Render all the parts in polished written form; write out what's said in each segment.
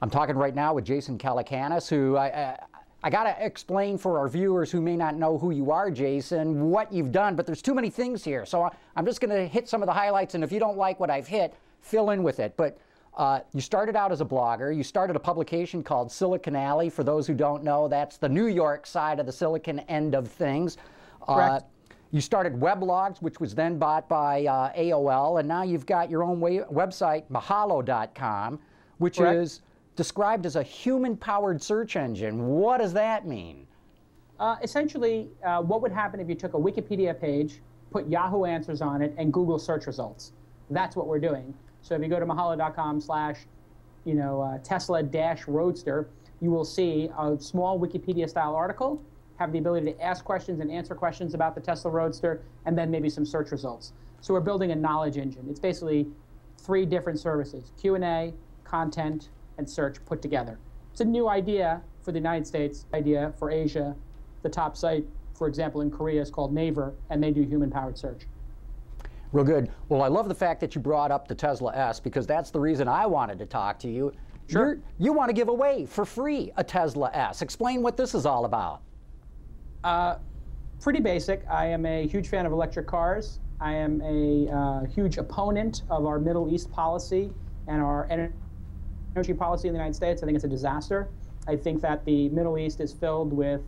I'm talking right now with Jason Calacanis, who I got to explain for our viewers who may not know who you are, Jason, what you've done, but there's too many things here. So I'm just going to hit some of the highlights, and if you don't like what I've hit, fill in with it. But you started out as a blogger. You started a publication called Silicon Alley. For those who don't know, that's the New York side of the Silicon end of things. Correct. You started Weblogs, which was then bought by AOL, and now you've got your own website, mahalo.com, which Correct. is described as a human-powered search engine. What does that mean? Essentially, what would happen if you took a Wikipedia page, put Yahoo Answers on it, and Google search results? That's what we're doing. So if you go to mahalo.com/Tesla-Roadster, you will see a small Wikipedia-style article, have the ability to ask questions and answer questions about the Tesla Roadster, and then maybe some search results. So we're building a knowledge engine. It's basically 3 different services: Q&A, content, and search put together. It's a new idea for the United States, idea for Asia. The top site, for example, in Korea is called Naver, and they do human-powered search. Real good. Well, I love the fact that you brought up the Tesla S, because that's the reason I wanted to talk to you. Sure. You want to give away for free a Tesla S. Explain what this is all about. Pretty basic. I am a huge fan of electric cars. I am a huge opponent of our Middle East policy and our energy policy in the United States. I think it's a disaster. I think that the Middle East is filled with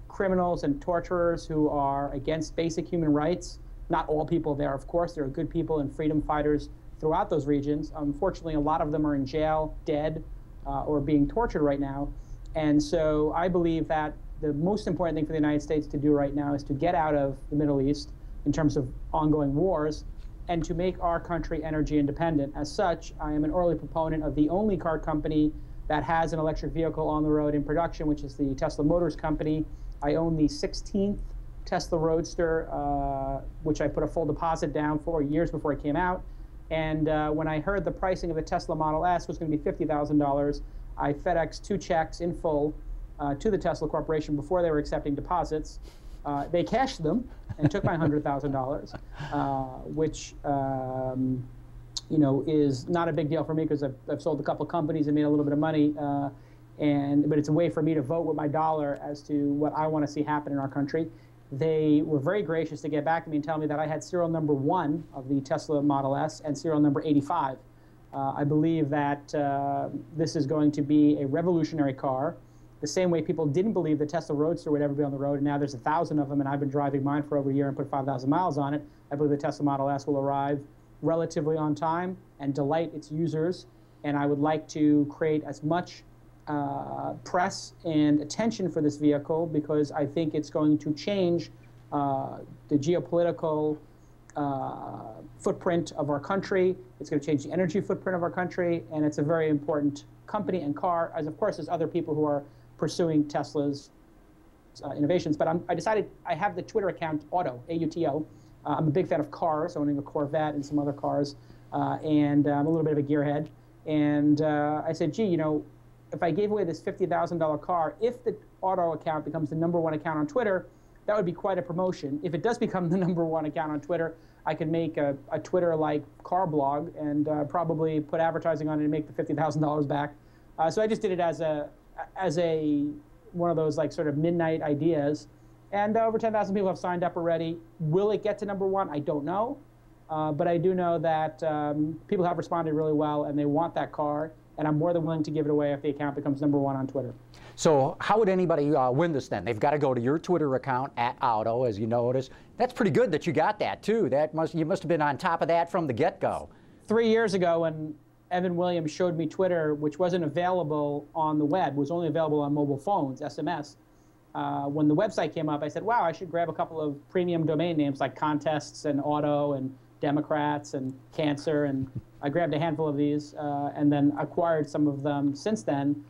criminals and torturers who are against basic human rights. Not all people there, of course. There are good people and freedom fighters throughout those regions. Unfortunately, a lot of them are in jail, dead, or being tortured right now. And so I believe that the most important thing for the United States to do right now is to get out of the Middle East in terms of ongoing wars and to make our country energy independent. As such, I am an early proponent of the only car company that has an electric vehicle on the road in production, which is the Tesla Motors Company. I own the 16th Tesla Roadster, which I put a full deposit down for years before it came out. And when I heard the pricing of the Tesla Model S was going to be $50,000, I FedExed 2 checks in full to the Tesla Corporation before they were accepting deposits. They cashed them and took my $100,000, which is not a big deal for me because I've sold a couple of companies and made a little bit of money. But it's a way for me to vote with my dollar as to what I want to see happen in our country. They were very gracious to get back to me and tell me that I had serial number 1 of the Tesla Model S and serial number 85. I believe that this is going to be a revolutionary car. The same way people didn't believe the Tesla Roadster would ever be on the road, and now there's 1,000 of them, and I've been driving mine for over a year and put 5,000 miles on it. I believe the Tesla Model S will arrive relatively on time and delight its users, and I would like to create as much press and attention for this vehicle because I think it's going to change the geopolitical footprint of our country. It's going to change the energy footprint of our country, and it's a very important company and car, as of course there's other people who are pursuing Tesla's innovations. But I decided I have the Twitter account Auto, A-U-T-O. I'm a big fan of cars, owning a Corvette and some other cars, and I'm a little bit of a gearhead. And I said, gee, if I gave away this $50,000 car, if the Auto account becomes the #1 account on Twitter, that would be quite a promotion. If it does become the #1 account on Twitter, I could make a Twitter-like car blog and probably put advertising on it and make the $50,000 back. So I just did it as one of those like sort of midnight ideas, and over 10,000 people have signed up already. Will it get to #1? I don't know, but I do know that people have responded really well, and they want that car, and I'm more than willing to give it away if the account becomes #1 on Twitter. So how would anybody win this then? They've got to go to your Twitter account @Auto, as you notice. That's pretty good that you got that too. You must have been on top of that from the get-go. 3 years ago, when Evan Williams showed me Twitter, which wasn't available on the web, was only available on mobile phones, SMS. When the website came up, I said, wow, I should grab a couple of premium domain names like Contests and Auto and Democrats and Cancer, and I grabbed a handful of these and then acquired some of them since then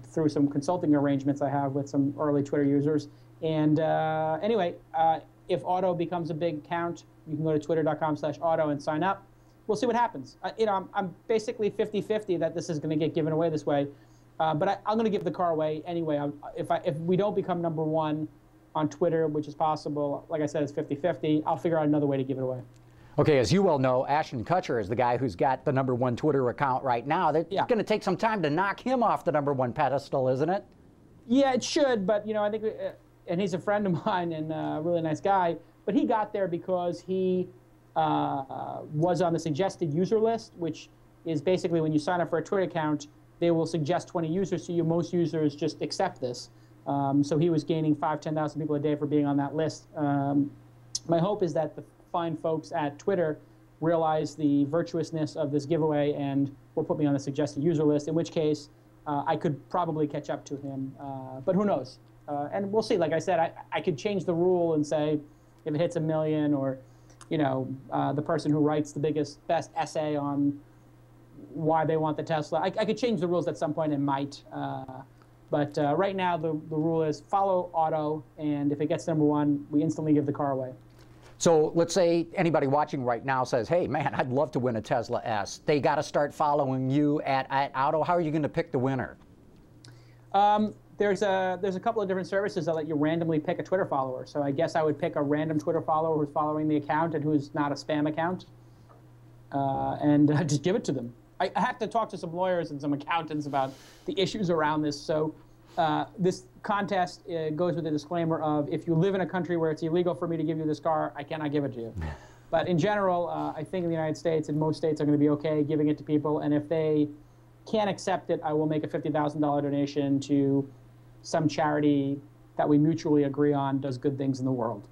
through some consulting arrangements I have with some early Twitter users. And anyway, if Auto becomes a big account, you can go to twitter.com/auto and sign up. We'll see what happens. I'm basically 50-50 that this is going to get given away this way, but I'm going to give the car away anyway. If we don't become #1 on Twitter, which is possible, like I said, it's 50-50. I'll figure out another way to give it away. Okay, as you well know, Ashton Kutcher is the guy who's got the #1 Twitter account right now. It's going to take some time to knock him off the #1 pedestal, isn't it? Yeah, it should, but I think, and he's a friend of mine and a really nice guy, but he got there because he was on the suggested user list, which is basically when you sign up for a Twitter account, they will suggest 20 users to you. Most users just accept this. So he was gaining 5,000, 10,000 people a day for being on that list. My hope is that the fine folks at Twitter realize the virtuousness of this giveaway and will put me on the suggested user list, in which case I could probably catch up to him. But who knows? And we'll see. Like I said, I could change the rule and say if it hits 1 million, or the person who writes the best essay on why they want the Tesla. I could change the rules at some point and might. But right now, the rule is follow auto, and if it gets #1, we instantly give the car away. So let's say anybody watching right now says, hey, man, I'd love to win a Tesla S. They got to start following you at auto. How are you going to pick the winner? There's a couple of different services that let you randomly pick a Twitter follower. So I guess I would pick a random Twitter follower who's following the account and who's not a spam account, and just give it to them. I have to talk to some lawyers and some accountants about the issues around this. So this contest goes with a disclaimer of, if you live in a country where it's illegal for me to give you this car, I cannot give it to you. But in general, I think in the United States and most states are going to be okay giving it to people. And if they can't accept it, I will make a $50,000 donation to some charity that we mutually agree on does good things in the world.